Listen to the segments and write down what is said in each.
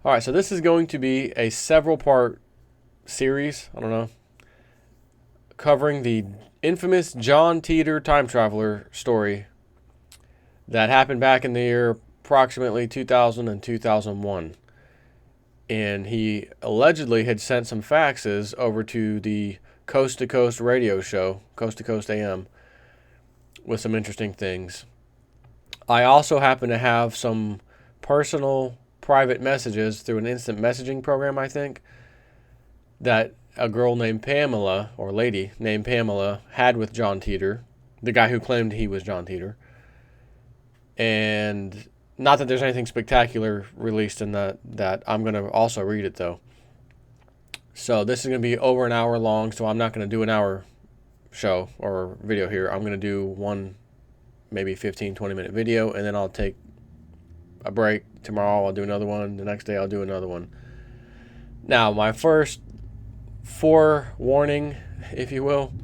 All right, so this is going to be a several-part series, I don't know, covering the infamous John Titor time traveler story that happened back in the year approximately 2000 and 2001. And he allegedly had sent some faxes over to the Coast to Coast radio show, Coast to Coast AM, with some interesting things. I also happen to have some personal private messages through an instant messaging program, I think, that a girl named Pamela, or lady named Pamela, had with John Titor, the guy who claimed he was John Titor. And not that there's anything spectacular released in that I'm going to also read it, though. So this is going to be over an hour long, so I'm not going to do an hour show or video here. I'm going to do one maybe 15, 20-minute video, and then I'll take a break. Tomorrow I'll do another one. The next day I'll do another one. Now, my first forewarning, if you will,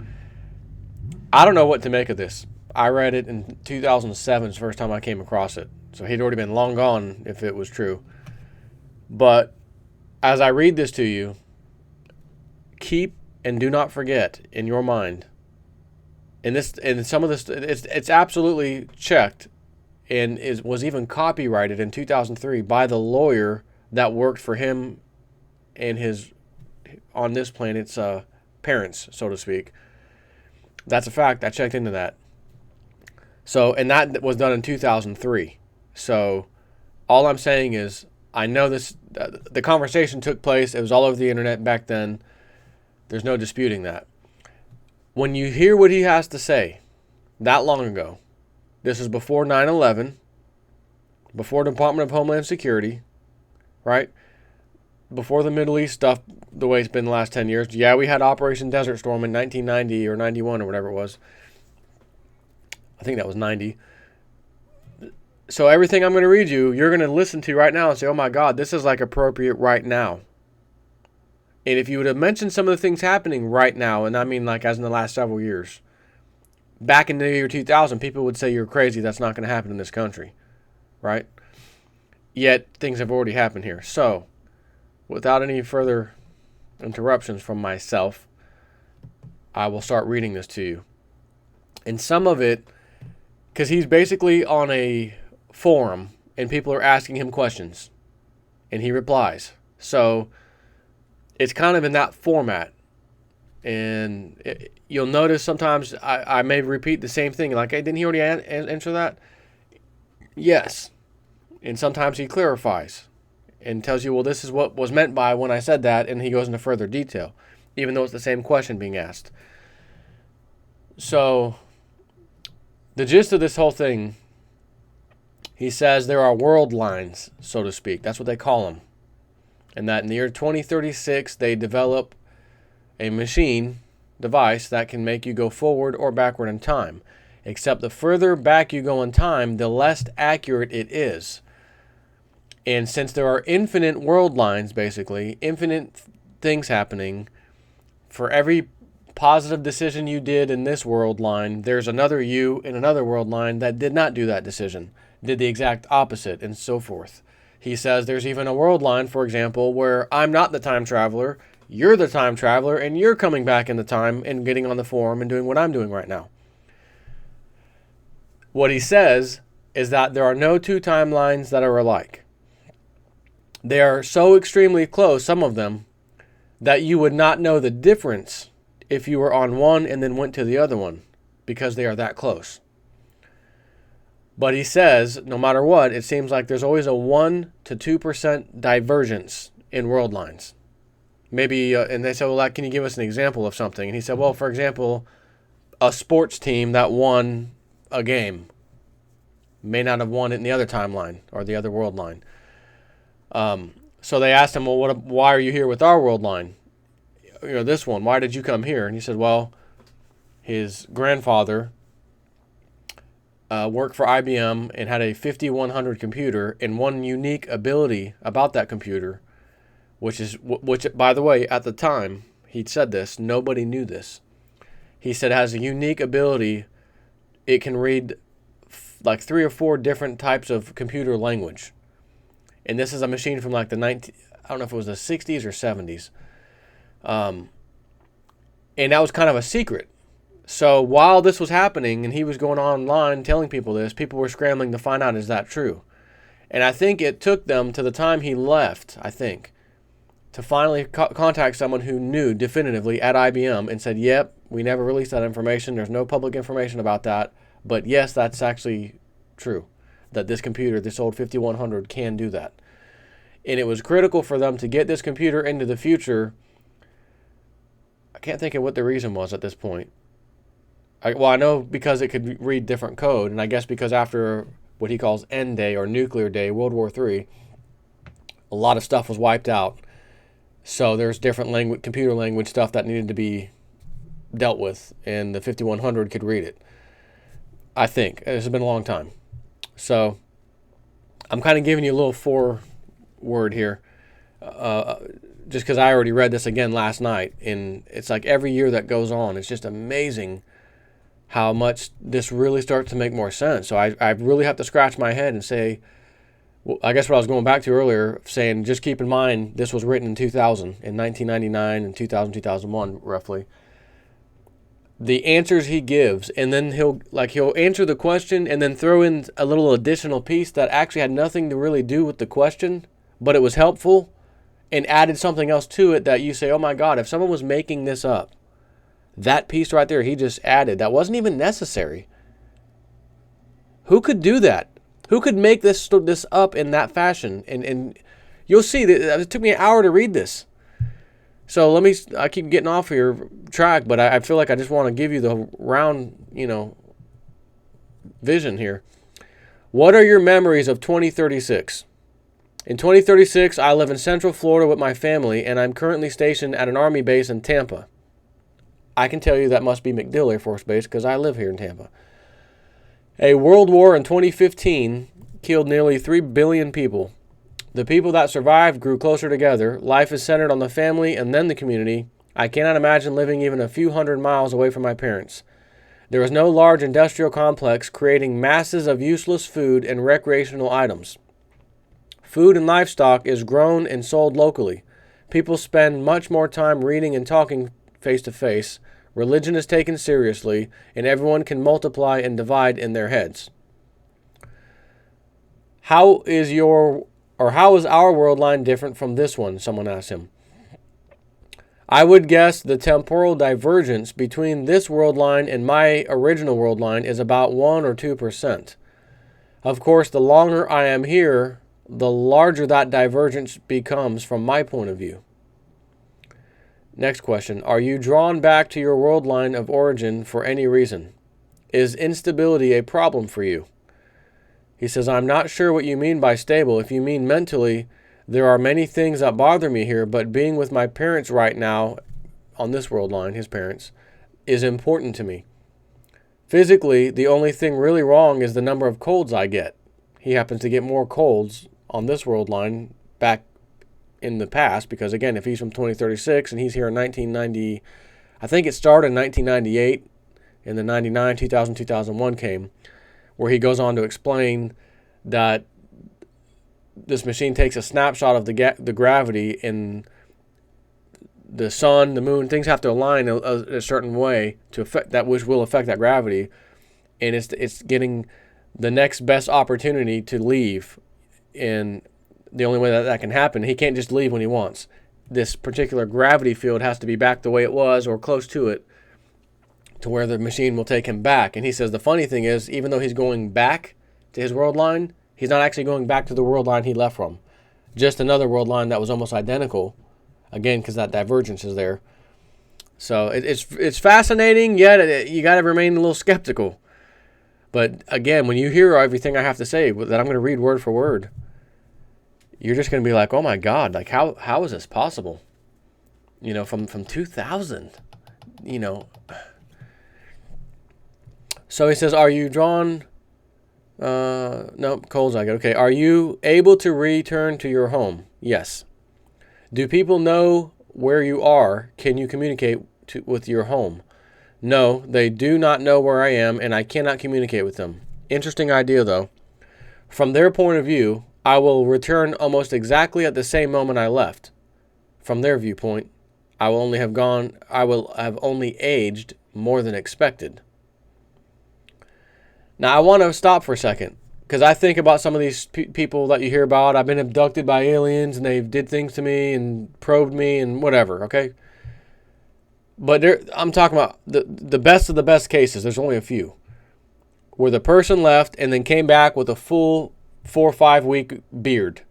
I don't know what to make of this. I read it in 2007, the first time I came across it. So he'd already been long gone if it was true. But as I read this to you, keep and do not forget in your mind. And some of this, it's absolutely checked, and was even copyrighted in 2003 by the lawyer that worked for him and his on this planet's parents, so to speak. That's a fact. I checked into that. So, and that was done in 2003. So, all I'm saying is, I know this. The conversation took place. It was all over the internet back then. There's no disputing that. When you hear what he has to say, that long ago, this is before 9/11, before Department of Homeland Security, right? Before the Middle East stuff, the way it's been the last 10 years. Yeah, we had Operation Desert Storm in 1990 or 91 or whatever it was. I think that was 90. So everything I'm going to read you, you're going to listen to right now and say, oh my God, this is like appropriate right now. And if you would have mentioned some of the things happening right now, and I mean like as in the last several years, back in the year 2000, people would say you're crazy. That's not going to happen in this country, right? Yet things have already happened here. So without any further interruptions from myself, I will start reading this to you. And some of it, because he's basically on a forum and people are asking him questions and he replies. So it's kind of in that format. And you'll notice sometimes I may repeat the same thing. Like, hey, didn't he already answer that? Yes. And sometimes he clarifies and tells you, well, this is what was meant by when I said that. And he goes into further detail, even though it's the same question being asked. So the gist of this whole thing, he says there are world lines, so to speak. That's what they call them. And that in the year 2036, they develop a device that can make you go forward or backward in time. Except the further back you go in time, the less accurate it is. And since there are infinite world lines, basically, infinite things happening, for every positive decision you did in this world line, there's another you in another world line that did not do that decision, did the exact opposite, and so forth. He says there's even a world line, for example, where I'm not the time traveler, you're the time traveler, and you're coming back in the time and getting on the forum and doing what I'm doing right now. What he says is that there are no two timelines that are alike. They are so extremely close, some of them, that you would not know the difference if you were on one and then went to the other one, because they are that close. But he says, no matter what, it seems like there's always a 1 to 2% divergence in world lines. Maybe, and they said, well, can you give us an example of something? And he said, well, for example, a sports team that won a game may not have won it in the other timeline or the other world line. So they asked him, well, why are you here with our world line? This one, why did you come here? And he said, well, his grandfather worked for IBM and had a 5100 computer, and one unique ability about that computer, which by the way, at the time he'd said this, nobody knew this. He said it has a unique ability. It can read like 3 or 4 different types of computer language. And this is a machine from like the I don't know if it was the 60s or 70s. And that was kind of a secret. So while this was happening and he was going online telling people this, people were scrambling to find out, is that true? And I think it took them to the time he left, I think, to finally contact someone who knew definitively at IBM and said, yep, we never released that information. There's no public information about that. But yes, that's actually true, that this computer, this old 5100, can do that. And it was critical for them to get this computer into the future. I can't think of what the reason was at this point. I know because it could read different code, and I guess because after what he calls End Day or Nuclear Day, World War III, a lot of stuff was wiped out. So there's different computer language stuff that needed to be dealt with, and the 5100 could read it. I think. It's been a long time. So I'm kind of giving you a little foreword here, just because I already read this again last night, and it's like every year that goes on, it's just amazing how much this really starts to make more sense. So I really have to scratch my head and say, well, I guess what I was going back to earlier, saying just keep in mind this was written in 2000, in 1999 and 2000, 2001 roughly. The answers he gives, and then he'll answer the question and then throw in a little additional piece that actually had nothing to really do with the question, but it was helpful and added something else to it that you say, oh my God, if someone was making this up, that piece right there he just added, that wasn't even necessary. Who could do that? Who could make this up in that fashion? And you'll see that it took me an hour to read this. So I keep getting off your track, but I feel like I just want to give you the round, vision here. What are your memories of 2036? In 2036, I live in Central Florida with my family, and I'm currently stationed at an Army base in Tampa. I can tell you that must be MacDill Air Force Base because I live here in Tampa. A world war in 2015 killed nearly 3 billion people. The people that survived grew closer together. Life is centered on the family and then the community. I cannot imagine living even a few hundred miles away from my parents. There is no large industrial complex creating masses of useless food and recreational items. Food and livestock is grown and sold locally. People spend much more time reading and talking face to face. Religion is taken seriously, and everyone can multiply and divide in their heads. How is our world line different from this one? Someone asked him. I would guess the temporal divergence between this world line and my original world line is about 1 or 2%. Of course, the longer I am here, the larger that divergence becomes from my point of view. Next question. Are you drawn back to your world line of origin for any reason? Is instability a problem for you? He says, I'm not sure what you mean by stable. If you mean mentally, there are many things that bother me here, but being with my parents right now, on this world line, his parents, is important to me. Physically, the only thing really wrong is the number of colds I get. He happens to get more colds on this world line back in the past, because again, if he's from 2036 and he's here in 1990, I think it started in 1998, and then 99, 2000, 2001 came, where he goes on to explain that this machine takes a snapshot of the gravity in the sun, the moon. Things have to align a certain way to affect that, which will affect that gravity, and it's getting the next best opportunity to leave. And the only way that can happen, he can't just leave when he wants. This particular gravity field has to be back the way it was or close to it, to where the machine will take him back. And he says the funny thing is, even though he's going back to his world line, he's not actually going back to the world line he left from. Just another world line that was almost identical, again, because that divergence is there. So it's fascinating, yet you got to remain a little skeptical. But again, when you hear everything I have to say, that I'm going to read word for word, you're just going to be like, oh my God, like how is this possible? From 2000, So he says, are you drawn? Nope, colds I get. Okay, are you able to return to your home? Yes. Do people know where you are? Can you communicate with your home? No, they do not know where I am, and I cannot communicate with them. Interesting idea, though. From their point of view, I will return almost exactly at the same moment I left. From their viewpoint, I will have only aged more than expected. Now, I want to stop for a second because I think about some of these people that you hear about. I've been abducted by aliens and they did things to me and probed me and whatever, okay? But I'm talking about the best of the best cases. There's only a few. Where the person left and then came back with a full 4 or 5 week beard.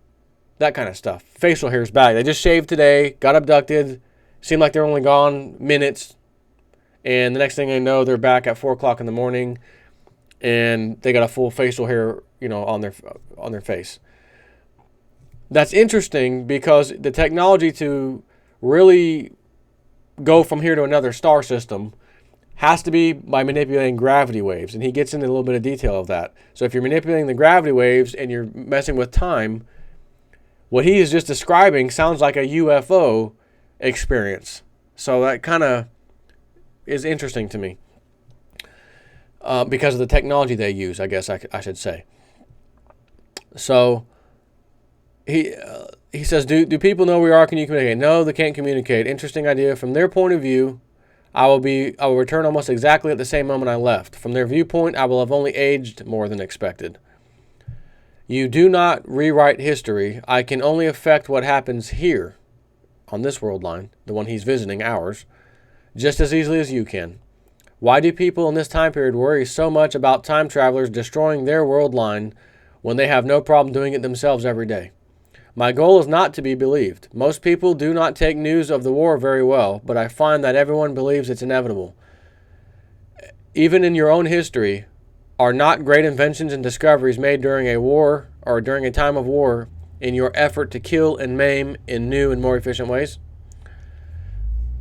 That kind of stuff. Facial hair's back. They just shaved today, got abducted, seemed like they're only gone minutes, and the next thing I know, they're back at 4 o'clock in the morning, and they got a full facial hair, on their face. That's interesting because the technology to really go from here to another star system has to be by manipulating gravity waves, and he gets into a little bit of detail of that. So if you're manipulating the gravity waves and you're messing with time, what he is just describing sounds like a UFO experience. So that kind of is interesting to me because of the technology they use, I guess I should say. So he says, do people know where we are? Can you communicate? No, they can't communicate. Interesting idea. From their point of view, I will return almost exactly at the same moment I left. From their viewpoint, I will have only aged more than expected. You do not rewrite history. I can only affect what happens here on this world line, the one he's visiting, ours, just as easily as you can. Why do people in this time period worry so much about time travelers destroying their world line when they have no problem doing it themselves every day? My goal is not to be believed. Most people do not take news of the war very well, but I find that everyone believes it's inevitable. Even in your own history, are not great inventions and discoveries made during a war or during a time of war in your effort to kill and maim in new and more efficient ways?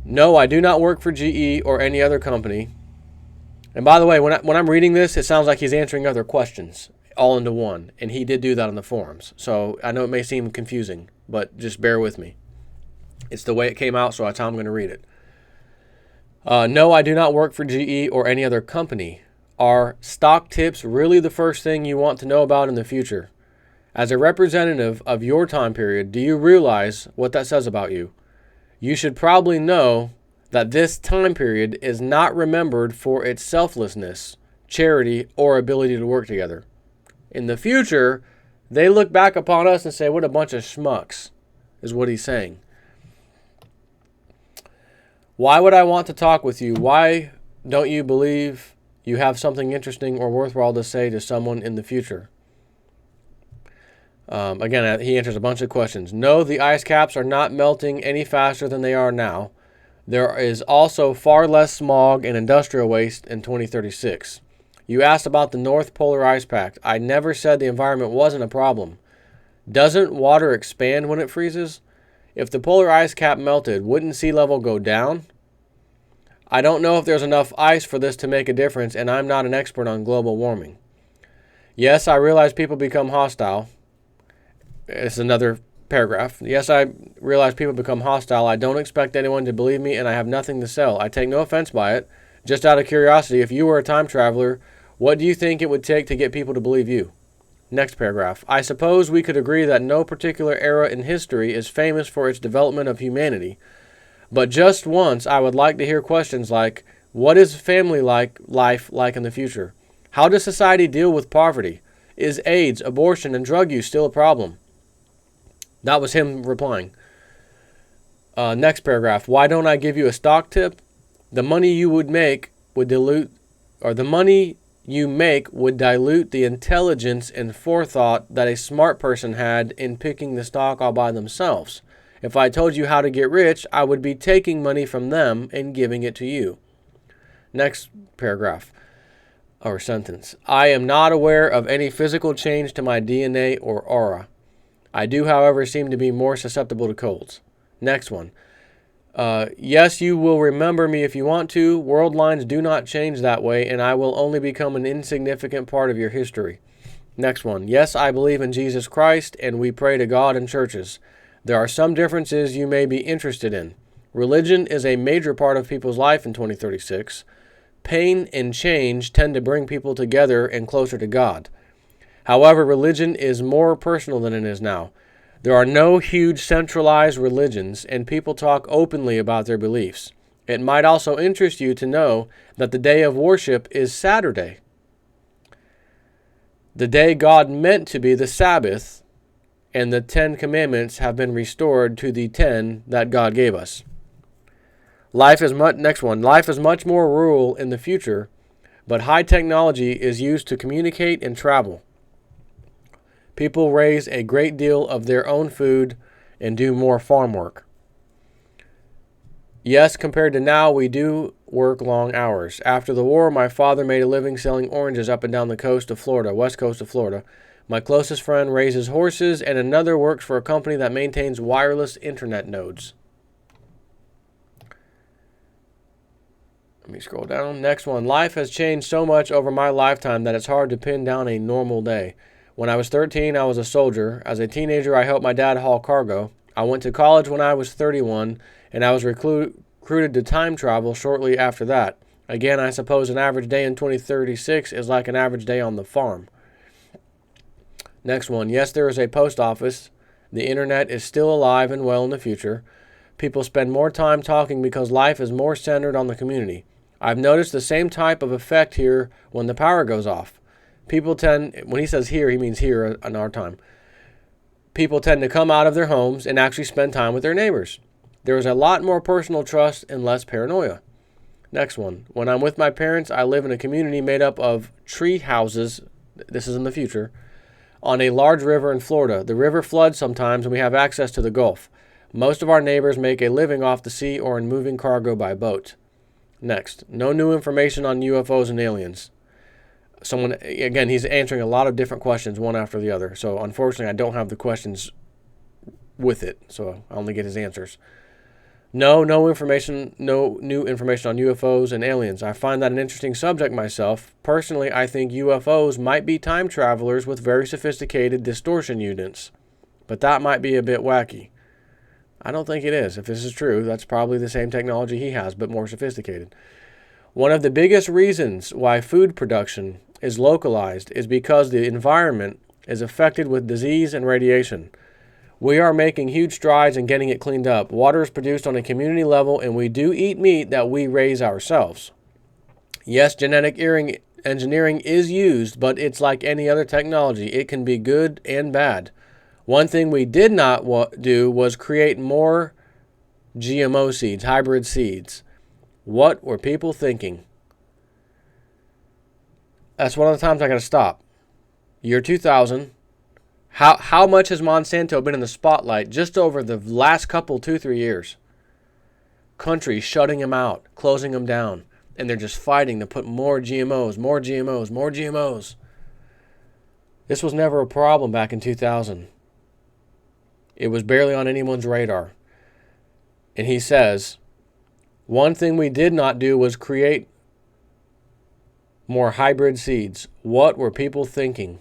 No, I do not work for GE or any other company. And by the way, when I'm reading this, it sounds like he's answering other questions all into one, and he did do that on the forums. So I know it may seem confusing, but just bear with me. It's the way it came out, so that's how I'm going to read it. No, I do not work for GE or any other company. Are stock tips really the first thing you want to know about in the future? As a representative of your time period, do you realize what that says about you? You should probably know that this time period is not remembered for its selflessness, charity, or ability to work together. In the future, they look back upon us and say, what a bunch of schmucks, is what he's saying. Why would I want to talk with you? Why don't you believe you have something interesting or worthwhile to say to someone in the future? Again, he answers a bunch of questions. No, the ice caps are not melting any faster than they are now. There is also far less smog and industrial waste in 2036. You asked about the North Polar Ice Pack. I never said the environment wasn't a problem. Doesn't water expand when it freezes? If the polar ice cap melted, wouldn't sea level go down? I don't know if there's enough ice for this to make a difference, and I'm not an expert on global warming. Yes, I realize people become hostile. It's another paragraph. Yes, I realize people become hostile. I don't expect anyone to believe me, and I have nothing to sell. I take no offense by it. Just out of curiosity, if you were a time traveler, what do you think it would take to get people to believe you? Next paragraph. I suppose we could agree that no particular era in history is famous for its development of humanity. But just once, I would like to hear questions like, what is family life like in the future? How does society deal with poverty? Is AIDS, abortion, and drug use still a problem? That was him replying. Next paragraph. Why don't I give you a stock tip? The money you make would dilute the intelligence and forethought that a smart person had in picking the stock all by themselves. If I told you how to get rich, I would be taking money from them and giving it to you. Next paragraph or sentence. I am not aware of any physical change to my DNA or aura. I do, however, seem to be more susceptible to colds. Next one. Yes, you will remember me if you want to. World lines do not change that way, and I will only become an insignificant part of your history. Next one. Yes, I believe in Jesus Christ, and we pray to God in churches. There are some differences you may be interested in. Religion is a major part of people's life in 2036. Pain and change tend to bring people together and closer to God. However, religion is more personal than it is now. There are no huge centralized religions, and people talk openly about their beliefs. It might also interest you to know that the day of worship is Saturday, the day God meant to be the Sabbath, and the 10 commandments have been restored to the 10 that God gave us. Next one. Life is much more rural in the future, but high technology is used to communicate and travel. People raise a great deal of their own food and do more farm work. Yes, compared to now, we do work long hours. After the war, my father made a living selling oranges up and down the coast of Florida, west coast of Florida. My closest friend raises horses, and another works for a company that maintains wireless internet nodes. Let me scroll down. Next one. Life has changed so much over my lifetime that it's hard to pin down a normal day. When I was 13, I was a soldier. As a teenager, I helped my dad haul cargo. I went to college when I was 31, and I was recruited to time travel shortly after that. Again, I suppose an average day in 2036 is like an average day on the farm. Next one. Yes, there is a post office. The internet is still alive and well in the future. People spend more time talking because life is more centered on the community. I've noticed the same type of effect here when the power goes off. People tend, when he says here, he means here in our time. People tend to come out of their homes and actually spend time with their neighbors. There is a lot more personal trust and less paranoia. Next one. When I'm with my parents, I live in a community made up of tree houses. This is in the future. On a large river in Florida. The river floods sometimes and we have access to the Gulf. Most of our neighbors make a living off the sea or in moving cargo by boat. Next. No new information on UFOs and aliens. Someone, again, he's answering a lot of different questions one after the other. So unfortunately, I don't have the questions with it. So I only get his answers. No new information on UFOs and aliens. I find that an interesting subject myself. Personally, I think UFOs might be time travelers with very sophisticated distortion units. But that might be a bit wacky. I don't think it is. If this is true, that's probably the same technology he has, but more sophisticated. One of the biggest reasons why food production is localized is because the environment is affected with disease and radiation. We are making huge strides in getting it cleaned up. Water is produced on a community level, and we do eat meat that we raise ourselves. Yes, genetic engineering is used, but it's like any other technology. It can be good and bad. One thing we did not do was create more GMO seeds, hybrid seeds. What were people thinking? That's one of the times I got to stop. Year 2000. How much has Monsanto been in the spotlight just over the last couple, 2-3 years? Countries shutting them out, closing them down, and they're just fighting to put more GMOs, more GMOs, more GMOs. This was never a problem back in 2000. It was barely on anyone's radar. And he says, one thing we did not do was create more hybrid seeds. What were people thinking?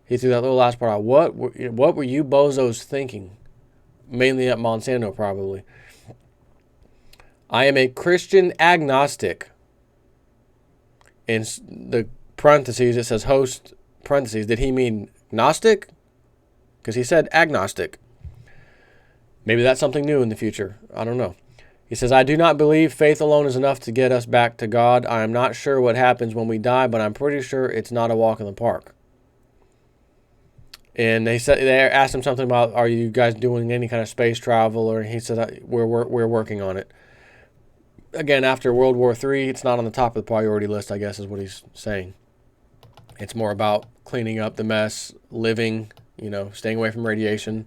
He threw that little last part out. What were you bozos thinking? Mainly at Monsanto, probably. I am a Christian agnostic. In the parentheses, it says host parentheses. Did he mean Gnostic? Because he said agnostic. Maybe that's something new in the future. I don't know. He says, I do not believe faith alone is enough to get us back to God. I am not sure what happens when we die, but I'm pretty sure it's not a walk in the park. And they asked him something about, are you guys doing any kind of space travel? Or he said, we're working on it. Again, after World War III, it's not on the top of the priority list, I guess is what he's saying. It's more about cleaning up the mess, living, staying away from radiation.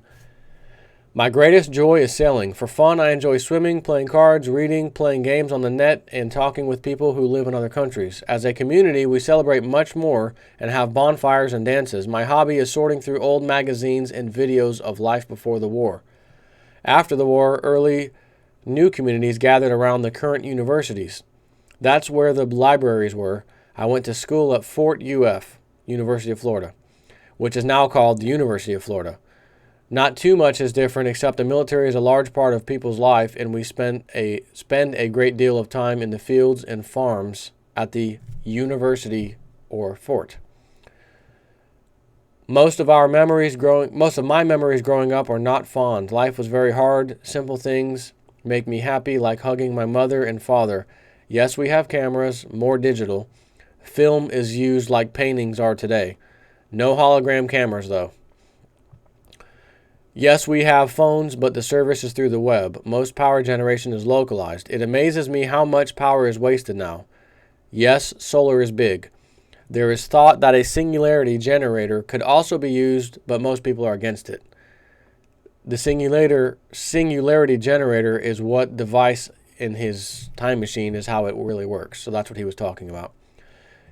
My greatest joy is sailing. For fun, I enjoy swimming, playing cards, reading, playing games on the net, and talking with people who live in other countries. As a community, we celebrate much more and have bonfires and dances. My hobby is sorting through old magazines and videos of life before the war. After the war, early new communities gathered around the current universities. That's where the libraries were. I went to school at Fort UF, University of Florida, which is now called the University of Florida. Not too much is different, except the military is a large part of people's life, and we spend a great deal of time in the fields and farms at the university or fort. Most of my memories growing up are not fond. Life was very hard. Simple things make me happy, like hugging my mother and father. Yes, we have cameras, more digital. Film is used like paintings are today. No hologram cameras, though. Yes, we have phones, but the service is through the web. Most power generation is localized. It amazes me how much power is wasted now. Yes, solar is big. There is thought that a singularity generator could also be used, but most people are against it. The singularity generator is what device in his time machine is how it really works. So that's what he was talking about.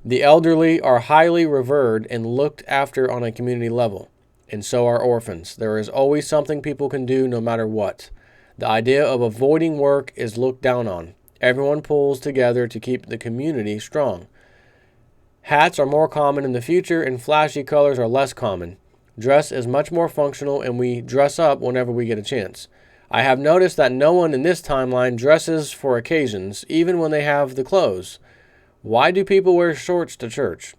The elderly are highly revered and looked after on a community level, and so are orphans. There is always something people can do no matter what. The idea of avoiding work is looked down on. Everyone pulls together to keep the community strong. Hats are more common in the future, and flashy colors are less common. Dress is much more functional, and we dress up whenever we get a chance. I have noticed that no one in this timeline dresses for occasions, even when they have the clothes. Why do people wear shorts to church?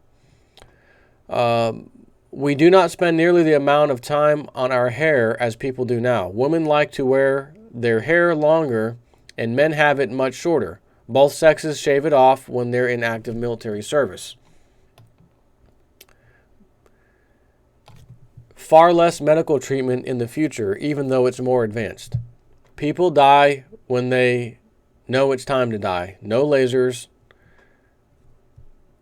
We do not spend nearly the amount of time on our hair as people do now. Women like to wear their hair longer, and men have it much shorter. Both sexes shave it off when they're in active military service. Far less medical treatment in the future, even though it's more advanced. People die when they know it's time to die. No lasers.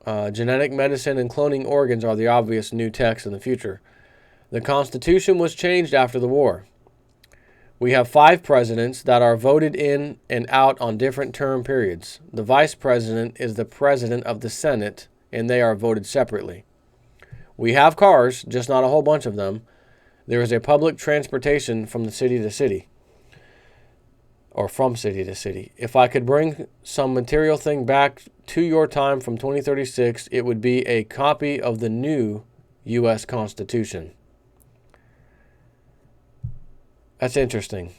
Genetic medicine and cloning organs are the obvious new techs in the future. The Constitution was changed after the war. We have 5 presidents that are voted in and out on different term periods. The vice president is the president of the Senate, and they are voted separately. We have cars, just not a whole bunch of them. There is a public transportation from the city to city, or from city to city. If I could bring some material thing back to your time from 2036, it would be a copy of the new U.S. Constitution. That's interesting.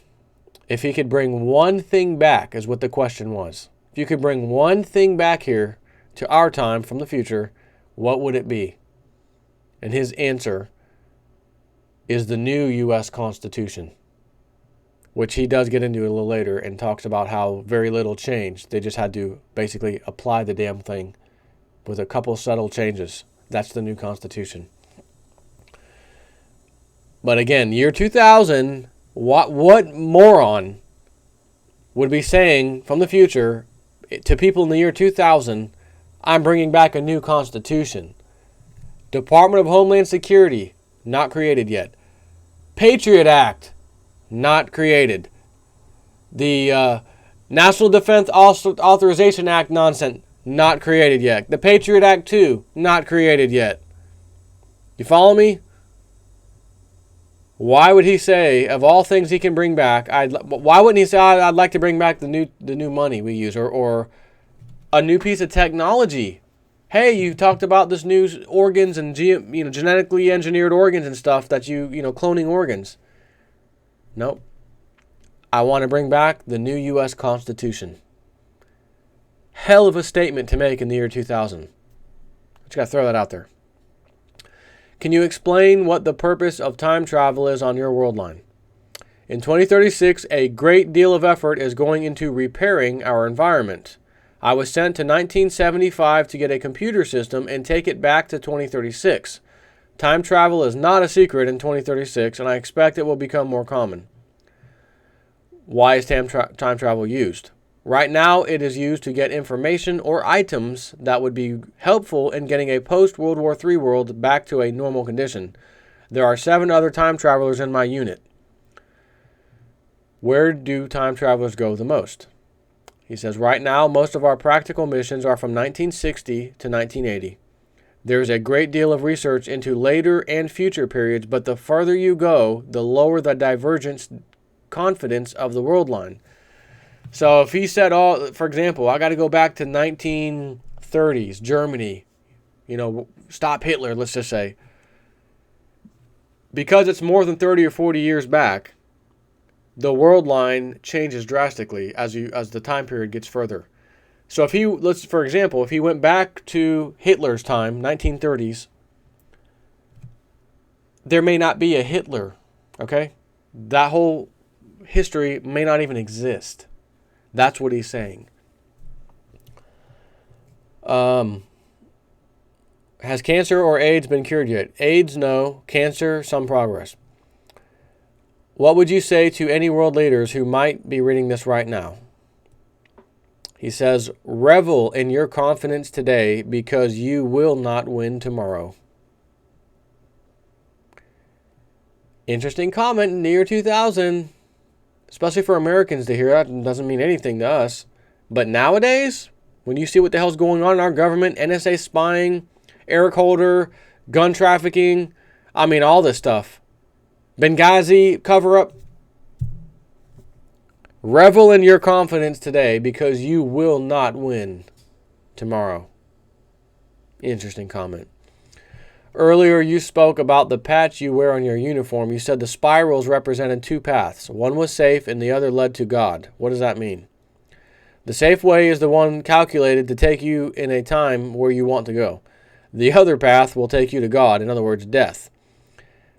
If he could bring one thing back, is what the question was. If you could bring one thing back here to our time from the future, what would it be? And his answer is the new U.S. Constitution, which he does get into a little later and talks about how very little changed. They just had to basically apply the damn thing with a couple subtle changes. That's the new Constitution. But again, year 2000, what moron would be saying from the future to people in the year 2000, I'm bringing back a new Constitution? Department of Homeland Security, not created yet. Patriot Act, not created. The National Defense Authorization Act nonsense, not created yet. The Patriot Act 2, not created yet. You follow me? Why would he say, of all things he can bring back, why wouldn't he say, I'd like to bring back the new money we use, or a new piece of technology? Hey, you talked about this new organs and genetically engineered organs and stuff that cloning organs. Nope. I want to bring back the new U.S. Constitution. Hell of a statement to make in the year 2000. Just got to throw that out there. Can you explain what the purpose of time travel is on your world line? In 2036, a great deal of effort is going into repairing our environment. I was sent to 1975 to get a computer system and take it back to 2036. Time travel is not a secret in 2036, and I expect it will become more common. Why is time travel used? Right now, it is used to get information or items that would be helpful in getting a post-World War III world back to a normal condition. There are 7 other time travelers in my unit. Where do time travelers go the most? He says, right now, most of our practical missions are from 1960 to 1980. There is a great deal of research into later and future periods, but the further you go, the lower the divergence confidence of the world line. So if he said, for example, I got to go back to 1930s, Germany, stop Hitler, let's just say. Because it's more than 30 or 40 years back, the world line changes drastically as the time period gets further. So for example, if he went back to Hitler's time, 1930s, there may not be a Hitler, okay? That whole history may not even exist. That's what he's saying. Has cancer or AIDS been cured yet? AIDS, no. Cancer, some progress. What would you say to any world leaders who might be reading this right now? He says, revel in your confidence today because you will not win tomorrow. Interesting comment in the year 2000. Especially for Americans to hear that. It doesn't mean anything to us. But nowadays, when you see what the hell's going on in our government, NSA spying, Eric Holder, gun trafficking, I mean all this stuff. Benghazi cover-up. Revel in your confidence today because you will not win tomorrow. Interesting comment. Earlier you spoke about the patch you wear on your uniform. You said the spirals represented two paths. One was safe and the other led to God. What does that mean? The safe way is the one calculated to take you in a time where you want to go. The other path will take you to God, in other words, death,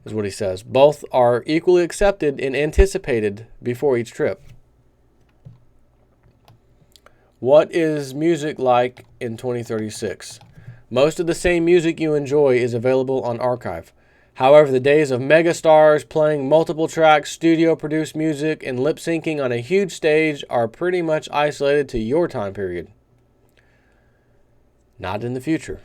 is what he says. Both are equally accepted and anticipated before each trip. What is music like in 2036? Most of the same music you enjoy is available on archive. However, the days of megastars playing multiple tracks, studio-produced music, and lip-syncing on a huge stage are pretty much isolated to your time period. Not in the future.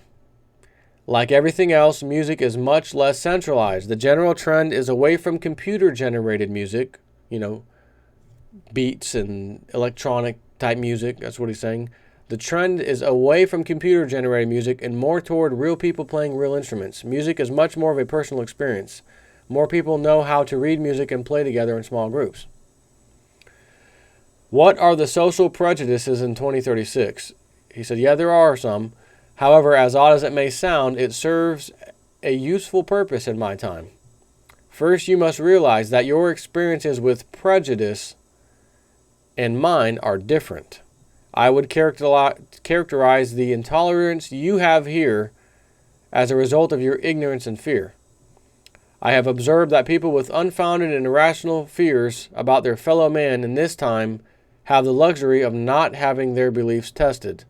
Like everything else, music is much less centralized. The general trend is away from computer-generated music, beats and electronic type music. That's what he's saying. The trend is away from computer-generated music and more toward real people playing real instruments. Music is much more of a personal experience. More people know how to read music and play together in small groups. What are the social prejudices in 2036? He said, yeah, there are some. However, as odd as it may sound, it serves a useful purpose in my time. First, you must realize that your experiences with prejudice and mine are different. I would characterize the intolerance you have here as a result of your ignorance and fear. I have observed that people with unfounded and irrational fears about their fellow man in this time have the luxury of not having their beliefs tested.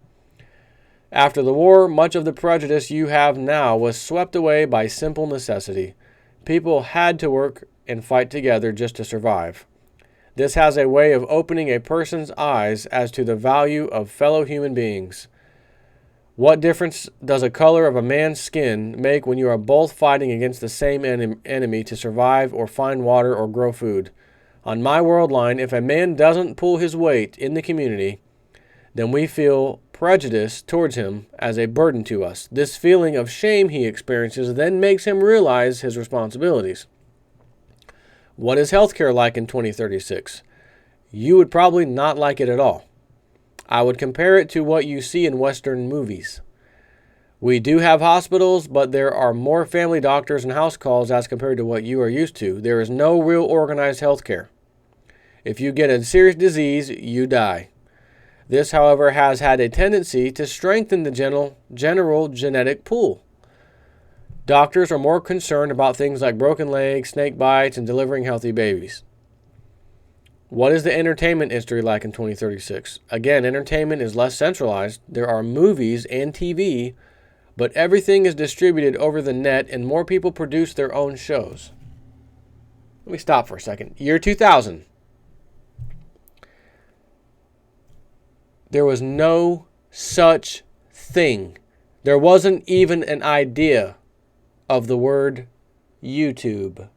After the war, much of the prejudice you have now was swept away by simple necessity. People had to work and fight together just to survive. This has a way of opening a person's eyes as to the value of fellow human beings. What difference does the color of a man's skin make when you are both fighting against the same enemy to survive or find water or grow food? On my world line, if a man doesn't pull his weight in the community, then we feel prejudice towards him as a burden to us. This feeling of shame he experiences then makes him realize his responsibilities. What is healthcare like in 2036? You would probably not like it at all. I would compare it to what you see in Western movies. We do have hospitals, but there are more family doctors and house calls as compared to what you are used to. There is no real organized healthcare. If you get a serious disease, you die. This, however, has had a tendency to strengthen the general genetic pool. Doctors are more concerned about things like broken legs, snake bites, and delivering healthy babies. What is the entertainment industry like in 2036? Again, entertainment is less centralized. There are movies and TV, but everything is distributed over the net and more people produce their own shows. Let me stop for a second. Year 2000. There was no such thing. There wasn't even an idea of the word YouTube.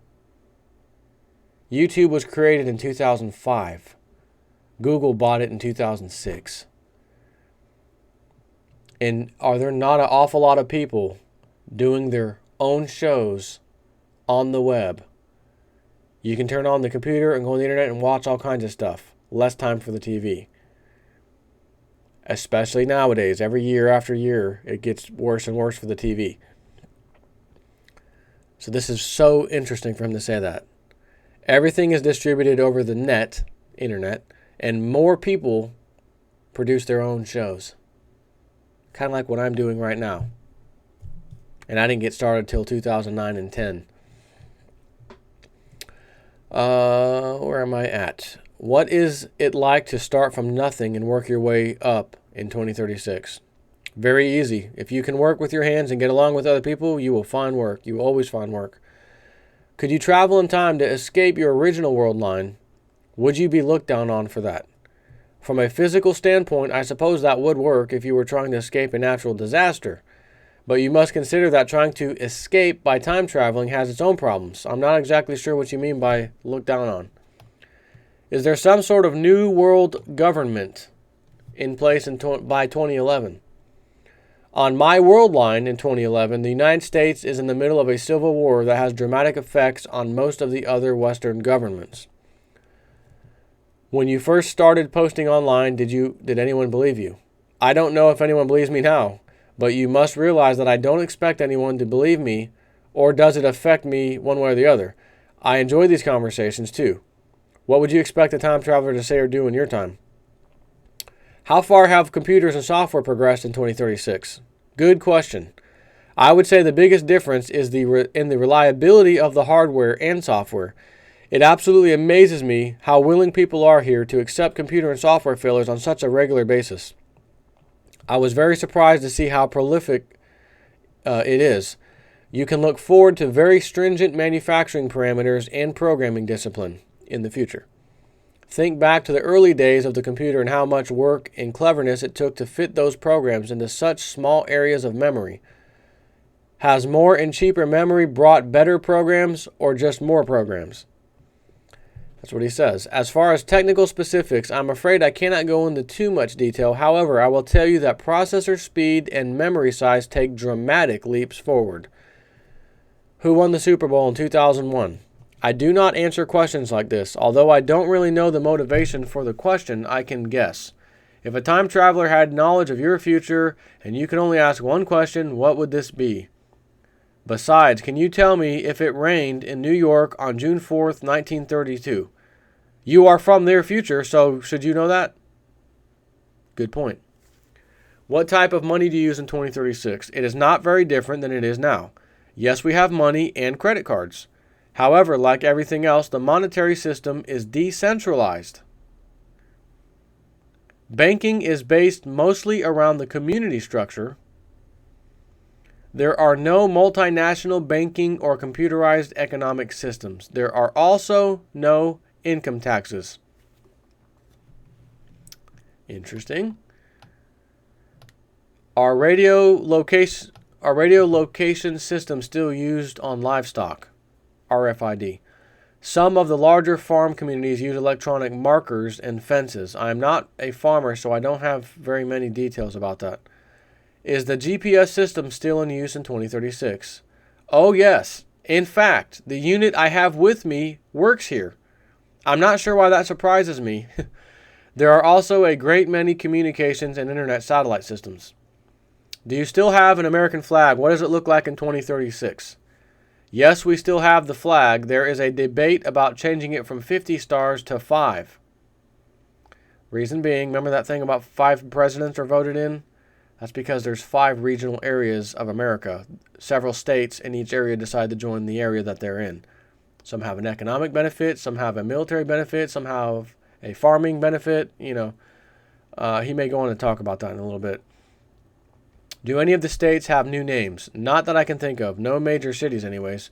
YouTube was created in 2005. Google bought it in 2006. And are there not an awful lot of people doing their own shows on the web? You can turn on the computer and go on the internet and watch all kinds of stuff. Less time for the TV. Especially nowadays, every year after year, it gets worse and worse for the TV. So this is so interesting for him to say that. Everything is distributed over the internet, and more people produce their own shows. Kind of like what I'm doing right now. And I didn't get started till 2009 and 10. Where am I at? What is it like to start from nothing and work your way up in 2036? Very easy. If you can work with your hands and get along with other people, you will find work. You will always find work. Could you travel in time to escape your original world line? Would you be looked down on for that? From a physical standpoint, I suppose that would work if you were trying to escape a natural disaster. But you must consider that trying to escape by time traveling has its own problems. I'm not exactly sure what you mean by look down on. Is there some sort of new world government in place by 2011? On my world line in 2011, the United States is in the middle of a civil war that has dramatic effects on most of the other Western governments. When you first started posting online, did anyone believe you? I don't know if anyone believes me now, but you must realize that I don't expect anyone to believe me, or does it affect me one way or the other. I enjoy these conversations too. What would you expect a time traveler to say or do in your time? How far have computers and software progressed in 2036? Good question. I would say the biggest difference is in the reliability of the hardware and software. It absolutely amazes me how willing people are here to accept computer and software failures on such a regular basis. I was very surprised to see how prolific it is. You can look forward to very stringent manufacturing parameters and programming discipline in the future. Think back to the early days of the computer and how much work and cleverness it took to fit those programs into such small areas of memory. Has more and cheaper memory brought better programs or just more programs? That's what he says. As far as technical specifics, I'm afraid I cannot go into too much detail. However, I will tell you that processor speed and memory size take dramatic leaps forward. Who won the Super Bowl in 2001? I do not answer questions like this. Although I don't really know the motivation for the question, I can guess. If a time traveler had knowledge of your future and you could only ask one question, what would this be? Besides, can you tell me if it rained in New York on June 4th, 1932? You are from their future, so should you know that? Good point. What type of money do you use in 2036? It is not very different than it is now. Yes, we have money and credit cards. However, like everything else, the monetary system is decentralized. Banking is based mostly around the community structure. There are no multinational banking or computerized economic systems. There are also no income taxes. Interesting. Are radio location systems still used on livestock? RFID. Some of the larger farm communities use electronic markers and fences. I am not a farmer, so I don't have very many details about that. Is the GPS system still in use in 2036? Oh, yes. In fact, the unit I have with me works here. I'm not sure why that surprises me. There are also a great many communications and internet satellite systems. Do you still have an American flag? What does it look like in 2036? Yes, we still have the flag. There is a debate about changing it from 50 stars to 5. Reason being, remember that thing about 5 presidents are voted in? That's because there's 5 regional areas of America. Several states in each area decide to join the area that they're in. Some have an economic benefit, some have a military benefit, some have a farming benefit. He may go on to talk about that in a little bit. Do any of the states have new names? Not that I can think of. No major cities anyways.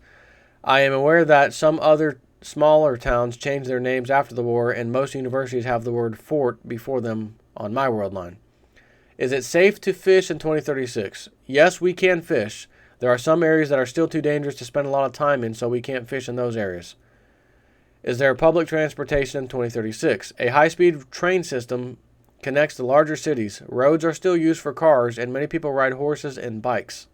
I am aware that some other smaller towns changed their names after the war, and most universities have the word fort before them on my world line. Is it safe to fish in 2036? Yes, we can fish. There are some areas that are still too dangerous to spend a lot of time in, so we can't fish in those areas. Is there public transportation in 2036? A high-speed train system connects to larger cities. Roads are still used for cars, and many people ride horses and bikes.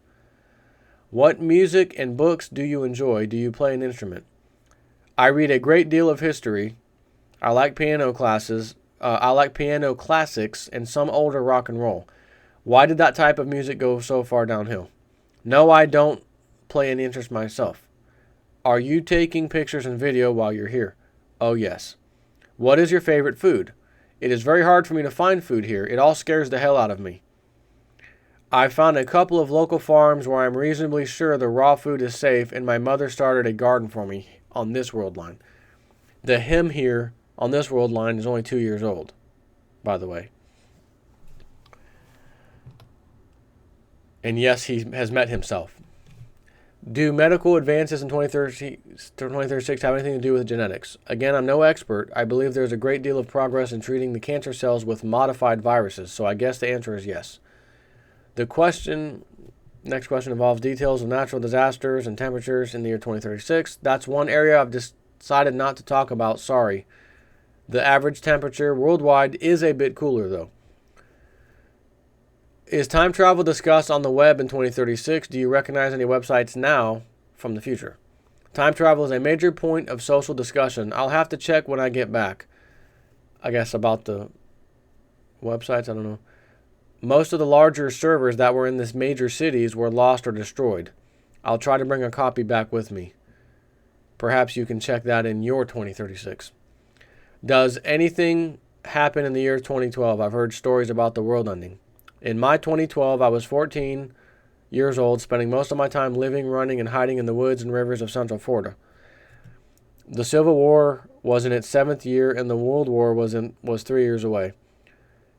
What music and books do you enjoy? Do you play an instrument? I read a great deal of history. I like piano classes. I like piano classics and some older rock and roll. Why did that type of music go so far downhill? No, I don't play any interest myself. Are you taking pictures and video while you're here? Oh, yes. What is your favorite food? It is very hard for me to find food here. It all scares the hell out of me. I found a couple of local farms where I'm reasonably sure the raw food is safe, and my mother started a garden for me on this world line. The him here on this world line is only 2 years old, by the way. And yes, he has met himself. Do medical advances in 2036 have anything to do with genetics? Again, I'm no expert. I believe there's a great deal of progress in treating the cancer cells with modified viruses, so I guess the answer is yes. Next question involves details of natural disasters and temperatures in the year 2036. That's one area I've decided not to talk about, sorry. The average temperature worldwide is a bit cooler, though. Is time travel discussed on the web in 2036? Do you recognize any websites now from the future? Time travel is a major point of social discussion. I'll have to check when I get back. I guess about the websites, I don't know. Most of the larger servers that were in these major cities were lost or destroyed. I'll try to bring a copy back with me. Perhaps you can check that in your 2036. Does anything happen in the year 2012? I've heard stories about the world ending. In my 2012, I was 14 years old, spending most of my time living, running, and hiding in the woods and rivers of Central Florida. The Civil War was in its 7th year, and the World War was 3 years away.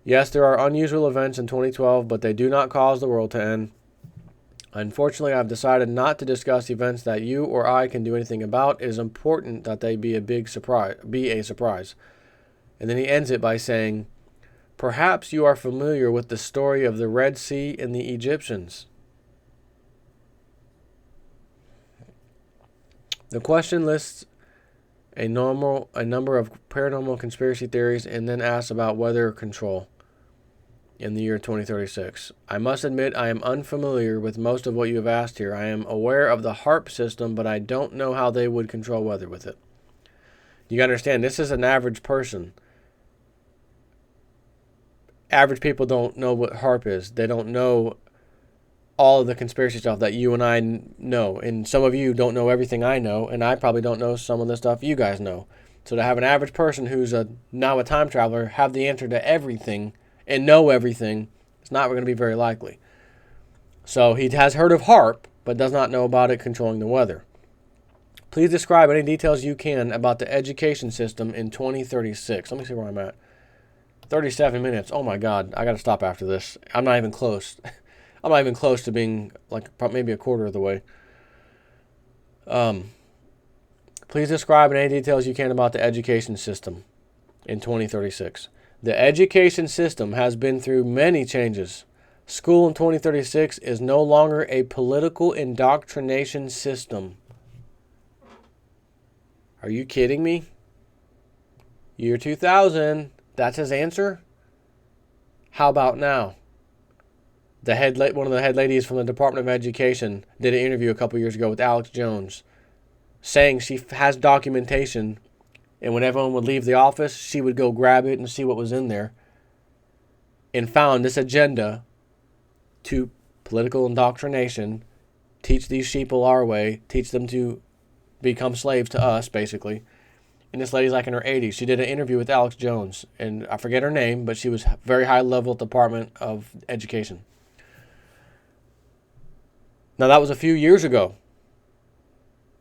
Yes, there are unusual events in 2012, but they do not cause the world to end. Unfortunately, I've decided not to discuss events that you or I can do anything about. It is important that they be a surprise. And then he ends it by saying, perhaps you are familiar with the story of the Red Sea and the Egyptians. The question lists a number of paranormal conspiracy theories and then asks about weather control in the year 2036. I must admit I am unfamiliar with most of what you have asked here. I am aware of the HARP system, but I don't know how they would control weather with it. You gotta understand, this is an average person. Average people don't know what HARP is. They don't know all of the conspiracy stuff that you and I know. And some of you don't know everything I know, and I probably don't know some of the stuff you guys know. So to have an average person who's now a time traveler have the answer to everything and know everything, it's not going to be very likely. So he has heard of HARP, but does not know about it controlling the weather. Please describe any details you can about the education system in 2036. Let me see where I'm at. 37 minutes. Oh my God. I got to stop after this. I'm not even close. I'm not even close to being like maybe a quarter of the way. Please describe in any details you can about the education system in 2036. The education system has been through many changes. School in 2036 is no longer a political indoctrination system. Are you kidding me? Year 2000, that's his answer? How about now? One of the head ladies from the Department of Education did an interview a couple years ago with Alex Jones saying she has documentation, and when everyone would leave the office, she would go grab it and see what was in there, and found this agenda to political indoctrination, teach these sheeple our way, teach them to become slaves to us, basically. And this lady's like in her 80s. She did an interview with Alex Jones, and I forget her name, but she was very high level at the Department of Education. Now, that was a few years ago.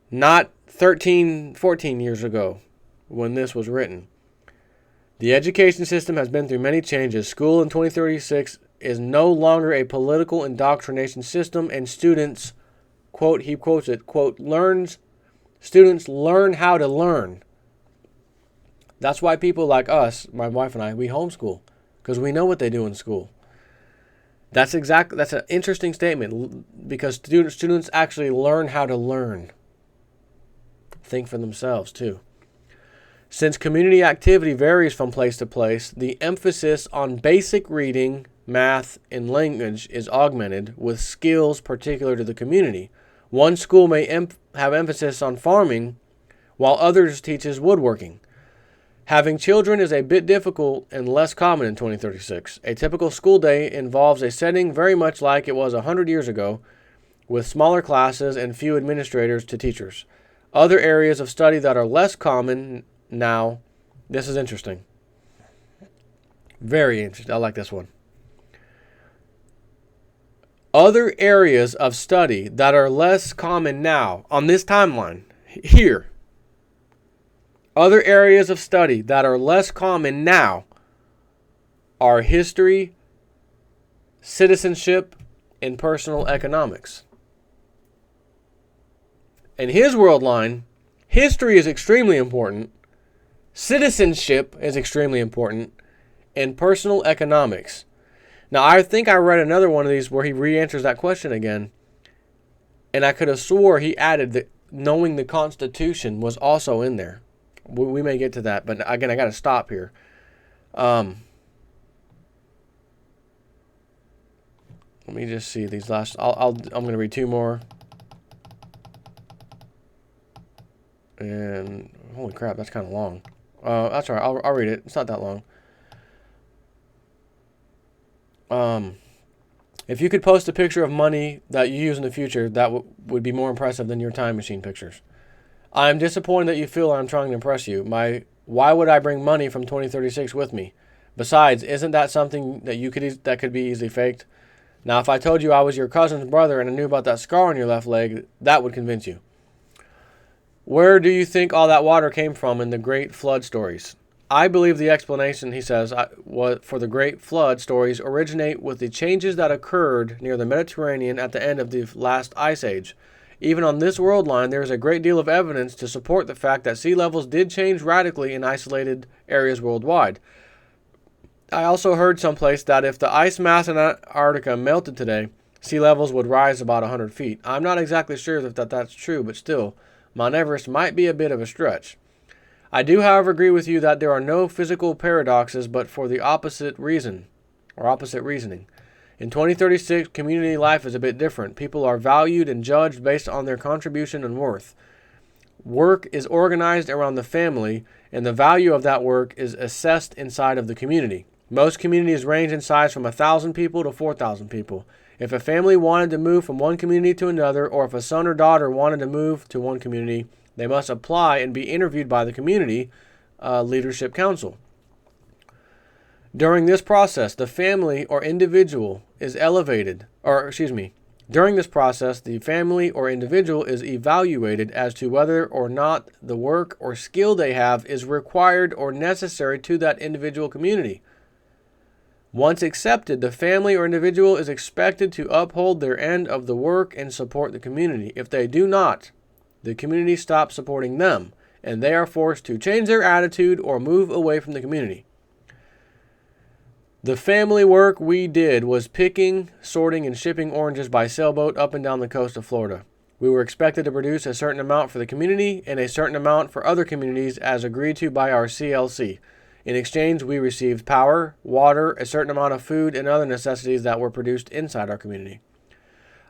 Not 13, 14 years ago when this was written. The education system has been through many changes. School in 2036 is no longer a political indoctrination system, and students, quote, he quotes it, quote, students learn how to learn. That's why people like us, my wife and I, we homeschool, because we know what they do in school. That's an interesting statement, because students actually learn how to learn. Think for themselves, too. Since community activity varies from place to place, the emphasis on basic reading, math, and language is augmented with skills particular to the community. One school may have emphasis on farming, while others teaches woodworking. Having children is a bit difficult and less common in 2036. A typical school day involves a setting very much like it was 100 years ago, with smaller classes and few administrators to teachers. Other areas of study that are less common now, this is interesting. Very interesting. I like this one. Other areas of study that are less common now on this timeline here Other areas of study that are less common now are history, citizenship, and personal economics. In his world line, history is extremely important, citizenship is extremely important, and personal economics. Now, I think I read another one of these where he re-answers that question again, and I could have swore he added that knowing the Constitution was also in there. We may get to that, but again, I got to stop here. Let me just see these last. I'm going to read two more. And holy crap, that's kind of long. That's all right. I'll read it. It's not that long. If you could post a picture of money that you use in the future, that would be more impressive than your time machine pictures. I am disappointed that you feel I'm trying to impress you. Why would I bring money from 2036 with me? Besides, isn't that something that could be easily faked? Now, if I told you I was your cousin's brother and I knew about that scar on your left leg, that would convince you. Where do you think all that water came from in the Great Flood stories? I believe the explanation, he says, for the Great Flood stories originate with the changes that occurred near the Mediterranean at the end of the last ice age. Even on this world line, there is a great deal of evidence to support the fact that sea levels did change radically in isolated areas worldwide. I also heard someplace that if the ice mass in Antarctica melted today, sea levels would rise about 100 feet. I'm not exactly sure if that's true, but still, Mount Everest might be a bit of a stretch. I do, however, agree with you that there are no physical paradoxes, but for the opposite reasoning. In 2036, community life is a bit different. People are valued and judged based on their contribution and worth. Work is organized around the family, and the value of that work is assessed inside of the community. Most communities range in size from 1,000 people to 4,000 people. If a family wanted to move from one community to another, or if a son or daughter wanted to move to one community, they must apply and be interviewed by the community leadership council. During this process, the family or individual is during this process, the family or individual is evaluated as to whether or not the work or skill they have is required or necessary to that individual community. Once accepted, the family or individual is expected to uphold their end of the work and support the community. If they do not, the community stops supporting them, and they are forced to change their attitude or move away from the community. The family work we did was picking, sorting, and shipping oranges by sailboat up and down the coast of Florida. We were expected to produce a certain amount for the community and a certain amount for other communities as agreed to by our CLC. In exchange, we received power, water, a certain amount of food, and other necessities that were produced inside our community.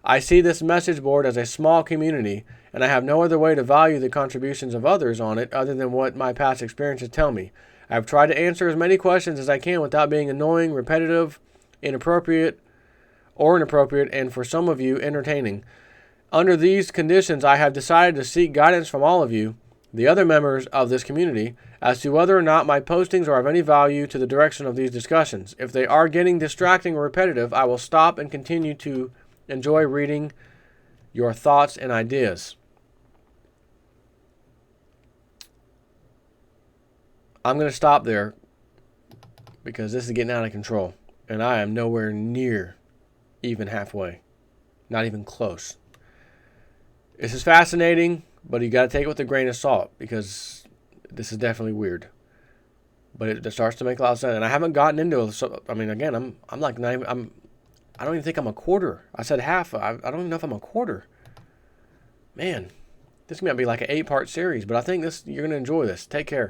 I see this message board as a small community, and I have no other way to value the contributions of others on it other than what my past experiences tell me. I have tried to answer as many questions as I can without being annoying, repetitive, inappropriate, and for some of you, entertaining. Under these conditions, I have decided to seek guidance from all of you, the other members of this community, as to whether or not my postings are of any value to the direction of these discussions. If they are getting distracting or repetitive, I will stop and continue to enjoy reading your thoughts and ideas. I'm going to stop there because this is getting out of control, and I am nowhere near even halfway, not even close. This is fascinating, but you got to take it with a grain of salt because this is definitely weird. But it starts to make a lot of sense, and I haven't gotten into it. So, I mean, again, I'm like not even, I don't even think I'm a quarter. I said half. I don't even know if I'm a quarter. Man, this might be like an 8-part series, but I think you're going to enjoy this. Take care.